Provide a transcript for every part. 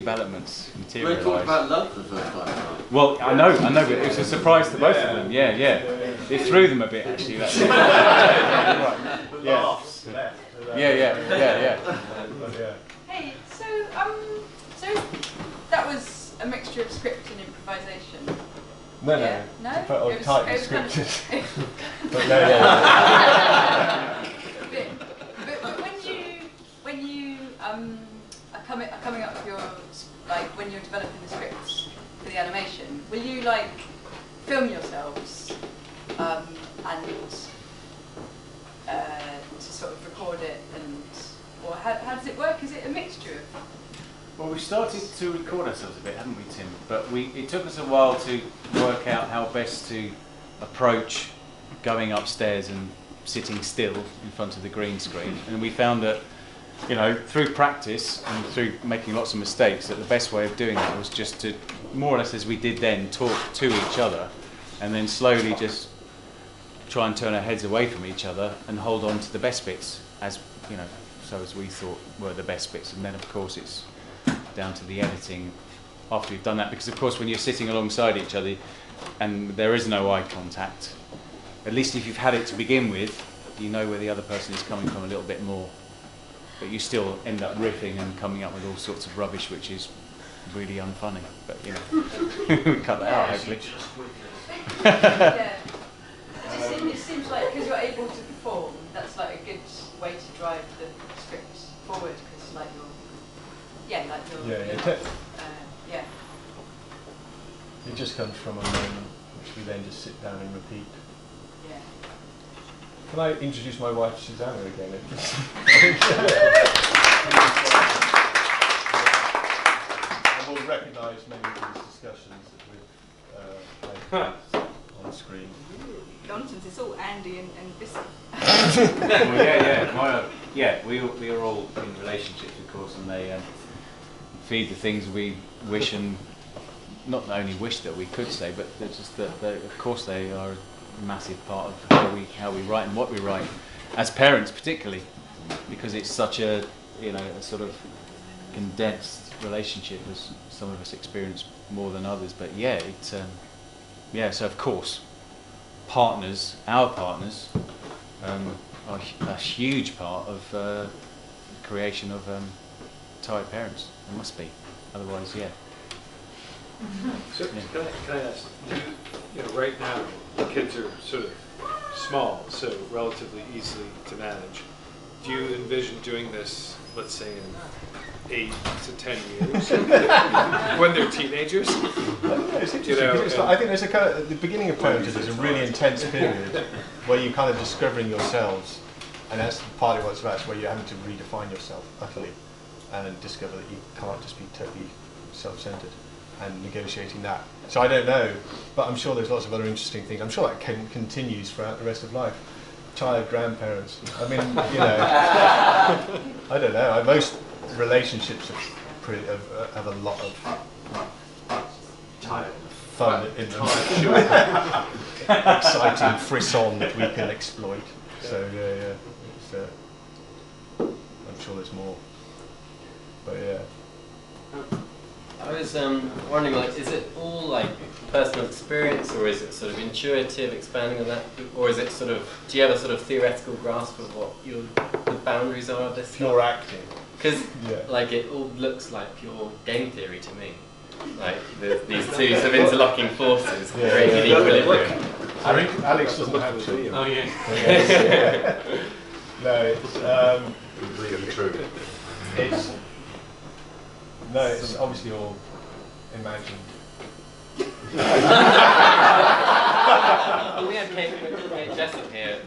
developments We materialised. talked about love for the first time. Well, I know, but it was a surprise to both of them. Yeah. It threw them a bit actually. Right. Yeah. Yeah. Hey, so that was a mixture of script and improvisation. No. No? But It was tightly kind of- scripted. But but when you are coming up with your, like when you're developing the scripts for the animation, will you like film yourselves and to sort of record it, and or how does it work? Is it a mixture of? Well, we started to record ourselves a bit, haven't we, Tim? But it took us a while to work out how best to approach going upstairs and sitting still in front of the green screen. And we found that, you know, through practice and through making lots of mistakes, that the best way of doing that was just to, more or less as we did then, talk to each other and then slowly just try and turn our heads away from each other and hold on to the best bits, as, you know, so as we thought were the best bits. And then, of course, it's down to the editing after you've done that, because of course when you're sitting alongside each other and there is no eye contact, at least if you've had it to begin with, you know where the other person is coming from a little bit more, but you still end up riffing and coming up with all sorts of rubbish which is really unfunny, but you know, we cut that out hopefully. Yeah. It seems like because you're able to perform, that's like a good way to drive the script forward, because like you're yeah. It just comes from a moment which we then just sit down and repeat. Yeah. Can I introduce my wife, Susanna, again? I will recognise many of these discussions that we've on screen. Nonsense, it's all Andy and Bissy. Well, we are all in relationships, of course, and they feed the things we wish, and not only wish that we could say, but they're just that of course they are a massive part of how we write and what we write, as parents particularly, because it's such a, you know, a sort of condensed relationship, as some of us experience more than others. But yeah, it's so of course our partners are a huge part of the creation of tired parents. It must be, otherwise, yeah. So can I ask, you know, right now the kids are sort of small, so relatively easily to manage. Do you envision doing this, let's say, in 8 to 10 years when they're teenagers? It's interesting. I think there's a kind of, the beginning of parenthood is a really intense period where you're kind of discovering yourselves, and that's partly what it's about. It's where you're having to redefine yourself utterly and discover that you can't just be totally self-centered, and negotiating that. So I don't know, but I'm sure there's lots of other interesting things. I'm sure that continues throughout the rest of life. Tired grandparents. I mean, you know, I don't know. Most relationships have a lot of fun in them. Exciting frisson that we can exploit. So yeah. It's, I'm sure there's more. But yeah. I was wondering, like, is it all like personal experience, or is it sort of intuitive, expanding on that, or is it sort of, do you have a sort of theoretical grasp of what the boundaries are of this? Pure acting. Because like it all looks like pure game theory to me. Like these two sort of interlocking forces creating equilibrium. Alex doesn't have to. Oh yeah. No, it's Really true. It's obviously all imagined. We had Kate Jessup here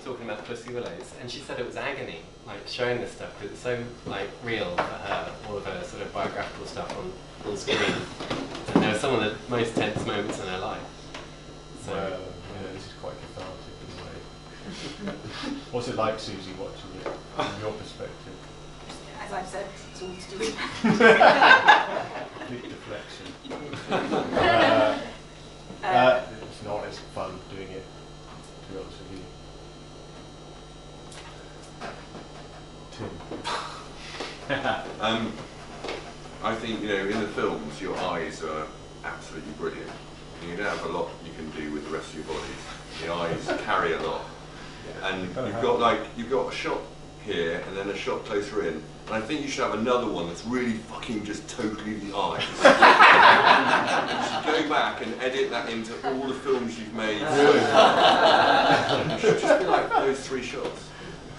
talking about Pussy Willows, and she said it was agony, like showing this stuff, because it's so like real for her, all of her sort of biographical stuff on screen, and they were some of the most tense moments in her life. So this is quite cathartic in a way. What's it like, Susie, watching it from your perspective? As I've said, it's all to do with Complete deflection. uh, It's not as fun doing it, to be honest with you. Tim. I think, you know, in the films, your eyes are absolutely brilliant. You don't have a lot you can do with the rest of your body. The eyes carry a lot. And you've got a shot here and then a shot closer in. And I think you should have another one that's really fucking just totally the eyes. You should go back and edit that into all the films you've made. It should just be like those 3 shots.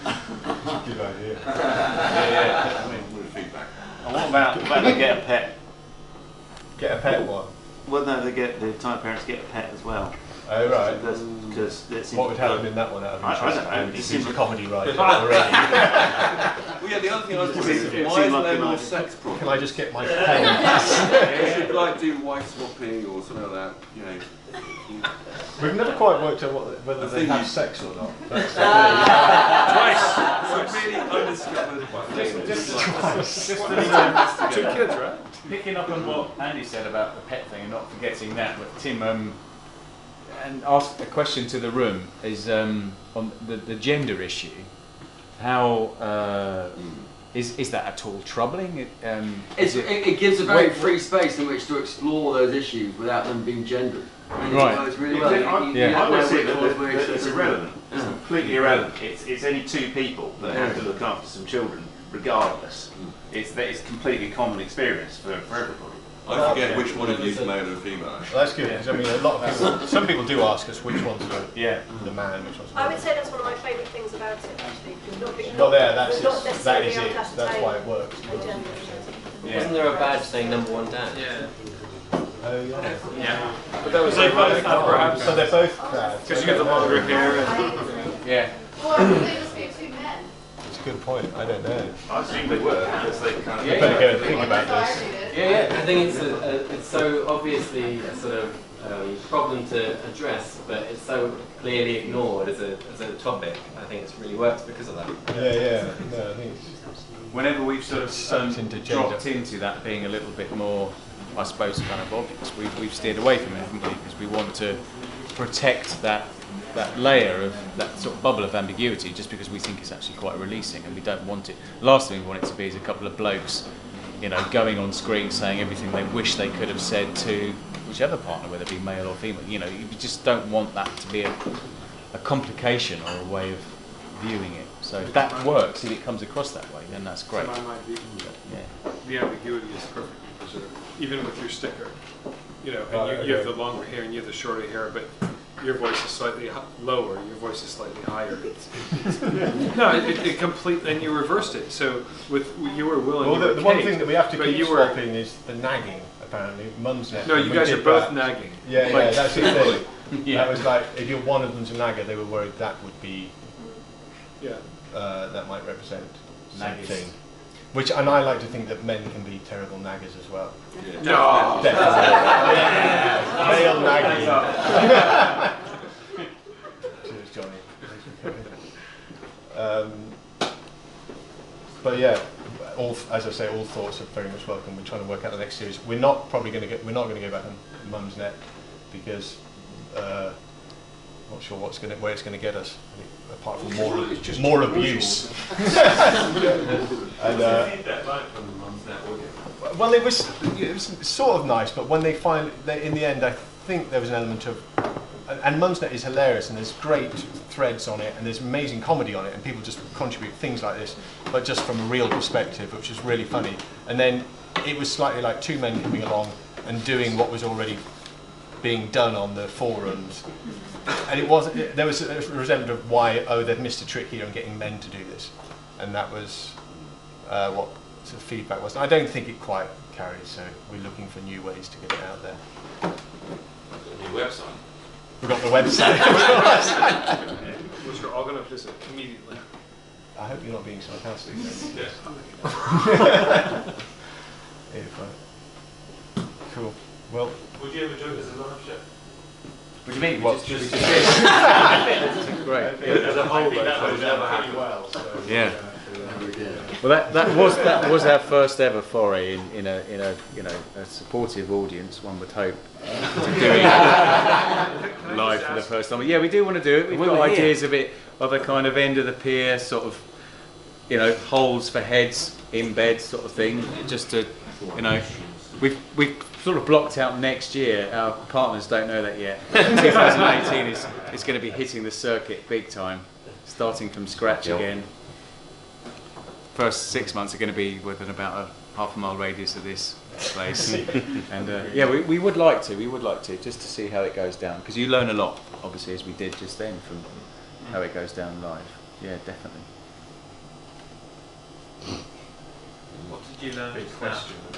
Good idea. Yeah. I mean, with feedback. And what about they get a pet? Get a pet what? Well, no, the Thai parents get a pet as well. Oh right. Because what would happen in that one out of interest? I don't know. This is a comedy writer already. Well, yeah, the other thing I was wondering is why isn't there more sex problems? Can I just get my pen? You should like do wife swapping or something like that, you know. We've never quite worked out whether they have sex or not. That's Twice. It's a really undiscovered. Just Two kids, right? picking up on what Andy said about the pet thing and not forgetting that, but Tim, and ask a question to the room is on the gender issue. How is that at all troubling? It gives a very free space in which to explore those issues without them being gendered. Right. It's really well. I would say that it's irrelevant. It's completely irrelevant. It's only 2 people that have to look after some children, regardless. It's completely common experience for everybody. I forget which one of you is male and female. Well, that's good because I mean, a lot of people. Some people do ask us which one's the man, which one's the I woman. would say that's one of my favourite things about it, actually. Well, that's necessarily it. able to That's why it works. Wasn't there a badge saying #1 dad? Yeah. Oh yeah. Yeah. But that was ironic, perhaps. So they're both dads. Because you get the longer hair and... Yeah. Or could they just be 2 men? It's a good point. I don't know. I assume they were because they kind of. You better go and think about this. Yeah, I think it's so obviously a sort of problem to address, but it's so clearly ignored as a topic. I think it's really works because of that. Yeah. No, I think it's Whenever we've sort of sucked into dropped gender. into that being a little bit more, I suppose, kind of obvious, we've steered away from it, haven't we? Because we want to protect that layer of that sort of bubble of ambiguity, just because we think it's actually quite releasing, and we don't want it. Last thing we want it to be is a couple of blokes, going on screen saying everything they wish they could have said to whichever partner, whether it be male or female. You just don't want that to be a complication or a way of viewing it. So if that works, if it comes across that way, then that's great. The ambiguity is perfectly preserved, even with your sticker. And you have the longer hair and you have the shorter hair, but your voice is slightly lower, your voice is slightly higher. It completely, and you reversed it. So you were willing. Well, the one thing that we have to keep swapping is the nagging. Apparently, Mumsnet. No, you guys are both nagging. Yeah, that's the thing. That was like, if you're one of them's a nagger, they were worried that would be. Yeah. That might represent something. And I like to think that men can be terrible naggers as well. Yeah. No. Definitely. Male nagging. Cheers, Johnny. But yeah, as I say, all thoughts are very much welcome. We're trying to work out the next series. We're not going to go back on Mumsnet because not sure where it's going to get us. Apart from more abuse. Well, it was sort of nice, but when they in the end, I think there was an element of, and Mumsnet is hilarious, and there's great threads on it, and there's amazing comedy on it, and people just contribute things like this, but just from a real perspective, which is really funny. And then it was slightly like 2 men coming along and doing what was already being done on the forums. And there was a resentment of why, they've missed a trick here in getting men to do this. And that was what the feedback was. I don't think it quite carries, so we're looking for new ways to get it out there. New website. We've got the website. Which we're all going to visit immediately. I hope you're not being sarcastic. Cool. Well, would you ever do it as a live show? What do you mean? Great. As a whole, that would never happen well. Yeah. Well, that was our first ever foray in a supportive audience. One would hope to doing it live for the first time. But yeah, we do want to do it. We've got ideas of a kind of end of the pier sort of, holds for heads in bed sort of thing, just to we've sort of blocked out next year. Our partners don't know that yet. 2018 is going to be hitting the circuit big time, starting from scratch again. First 6 months are going to be within about a half-a-mile radius of this place, and yeah, we would like to just to see how it goes down, because you learn a lot, obviously, as we did just then, from how it goes down live. Yeah, definitely. What did you learn? Big question. I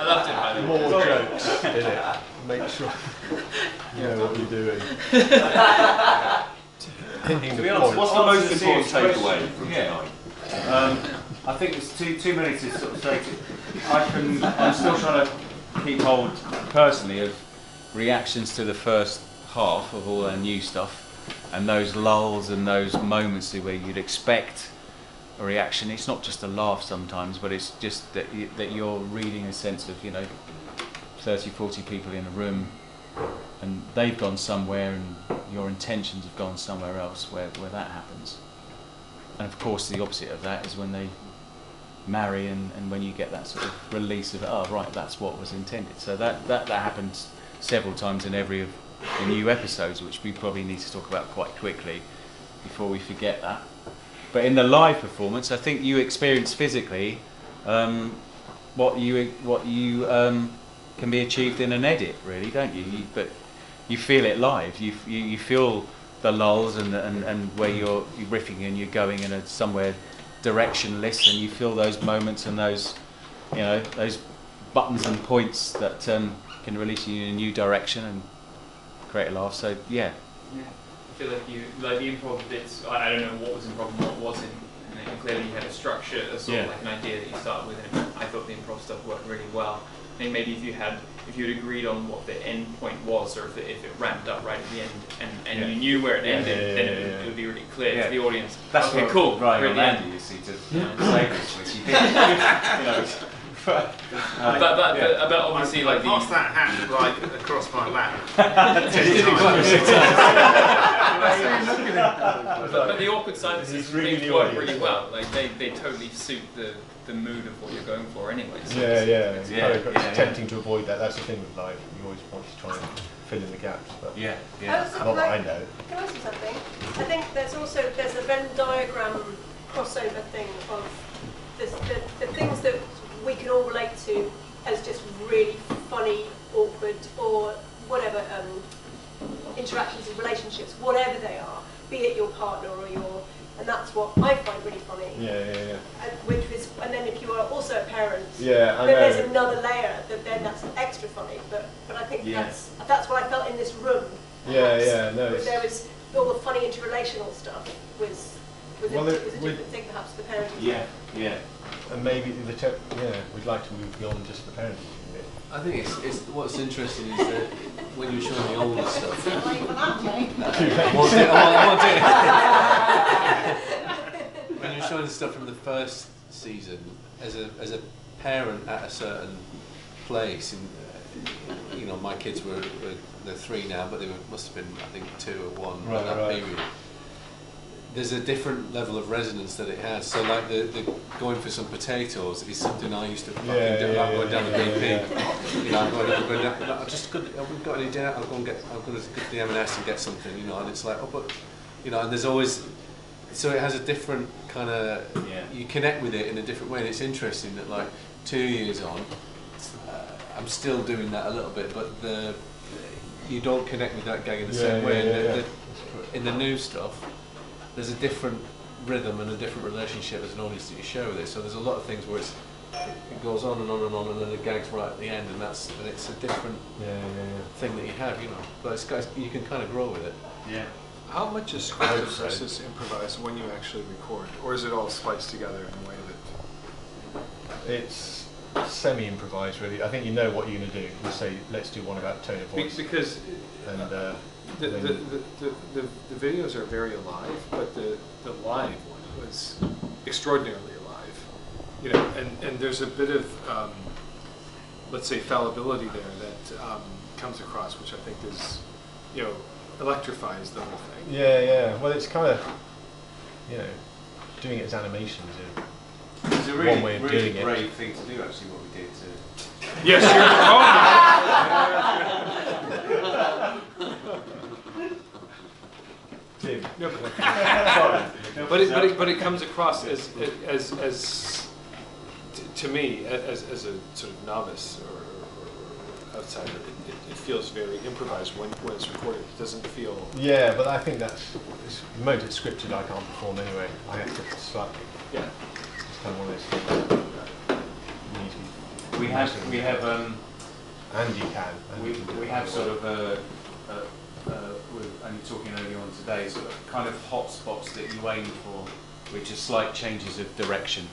loved it, by the way. More jokes in it. Make sure you know what you're doing. Hitting To the be honest, point. what's the most Answer important serious takeaway question. from Yeah. tonight? I think it's too many to sort of say. I'm still trying to keep hold personally of reactions to the first half of all our new stuff, and those lulls and those moments where you'd expect a reaction. It's not just a laugh sometimes, but it's just that you're reading a sense of 30, 40 people in a room, and they've gone somewhere, and your intentions have gone somewhere else where that happens. And of course the opposite of that is when they marry, and when you get that sort of release of, oh right, that's what was intended. So that happens several times in every of the new episodes, which we probably need to talk about quite quickly before we forget that. But in the live performance, I think you experience physically what you can be achieved in an edit, really, don't you? But you feel it live. You feel the lulls and where you're riffing and you're going in a somewhere directionless, and you feel those moments and those those buttons and points that can release you in a new direction and create a laugh. So yeah. I feel like the improv bits, I don't know what was improv and what wasn't, and clearly you had a structure, a sort of like an idea that you started with, and I thought the improv stuff worked really well. I think maybe if you had agreed on what the end point was, or if it ramped up right at the end, and you knew where it ended, then it would be really clear to the audience. That's okay, what cool. Right on the end. Andy, you see, to say this, which he did. But obviously, like Pass that hat like across my lap. But the awkward silences really things new work audience. really well. Like they totally suit the mood of what you're going for anyway. So It's tempting to avoid that. That's the thing with live. You always want to try and fill in the gaps. But not that I know. Can I say something? I think there's a Venn diagram crossover thing of the things that we can all relate to as just really funny, awkward, or whatever interactions and relationships, whatever they are, be it your partner or and that's what I find really funny. And then if you are also a parent, then there's another layer then that's extra funny. But I think that's what I felt in this room. There was all the funny interrelational stuff was a different thing perhaps for the parenting. And maybe we'd like to move beyond just the parenting bit. I think it's what's interesting is that when you're showing the older stuff. When you're showing the stuff from the first season, as a parent at a certain place, my kids they're 3 now, but they must have been I think 2 or 1 at that period. There's a different level of resonance that it has. So like the going for some potatoes is something I used to fucking do. Going down the BP. I'm going I just couldn't. I've got any doubt. I'm going to go to the M&S and get something. And it's like, and there's always. So it has a different kind of. You connect with it in a different way, and it's interesting that like 2 years on, I'm still doing that a little bit, but you don't connect with that gag in the same way. In the new stuff. There's a different rhythm and a different relationship as an audience that you share with it. So there's a lot of things where it goes on and on and on, and then the gag's right at the end, and it's a different thing that you have, But you can kind of grow with it. Yeah. How much is scripted versus improvised when you actually record, or is it all spliced together in a way that? It's semi-improvised, really. I think you know what you're going to do. You say, let's do one about tone of voice. Because. The videos are very alive, but the live one was extraordinarily alive, and there's a bit of let's say fallibility there that comes across, which I think is electrifies the whole thing. Well, it's kind of doing it as animation is was a one really, way of really doing it. brave thing to do, actually, what we did to. Yes, you're but it comes across as to me as a sort of novice or outsider. It feels very improvised when it's recorded. It doesn't feel. Yeah, but I think the moment it's scripted, I can't perform anyway. I have to slightly. Yeah. It's kind of one of those things. We have and you can. We have sort of we were only talking earlier on today, sort of kind of hot spots that you aim for, which are slight changes of direction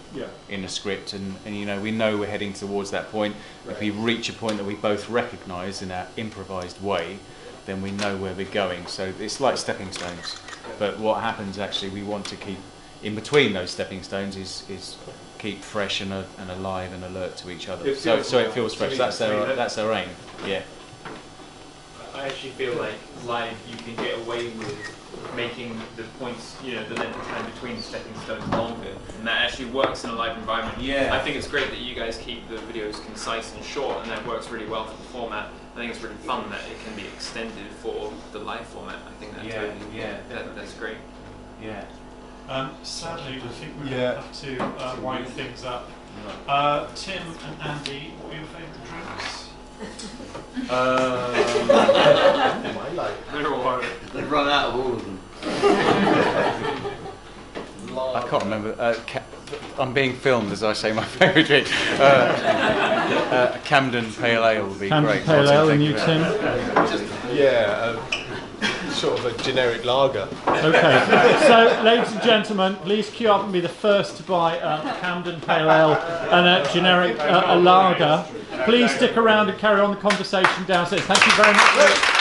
in the script, and you know we know we're heading towards that point. Right. If we reach a point that we both recognise in our improvised way, then we know where we're going. So it's like stepping stones. But what happens actually, we want to keep in between those stepping stones is keep fresh and alive and alert to each other. So it feels fresh. That's our aim. Yeah. I actually feel like live you can get away with making the points, the length of time between the stepping stones longer, and that actually works in a live environment. Yeah. I think it's great that you guys keep the videos concise and short, and that works really well for the format. I think it's really fun that it can be extended for the live format. I think that's that's great. Yeah. Sadly, I think we're going to have to wind things up. Tim and Andy, what are your favourite drinks? They've run out of all of them. I can't remember. I'm being filmed as I say my favourite drink. Camden Pale Ale would be great. Pale Ale, and you, Tim? Sort of a generic lager. Okay, so ladies and gentlemen, please queue up and be the first to buy a Camden Pale Ale and a generic a lager. Please stick around and carry on the conversation downstairs. Thank you very much.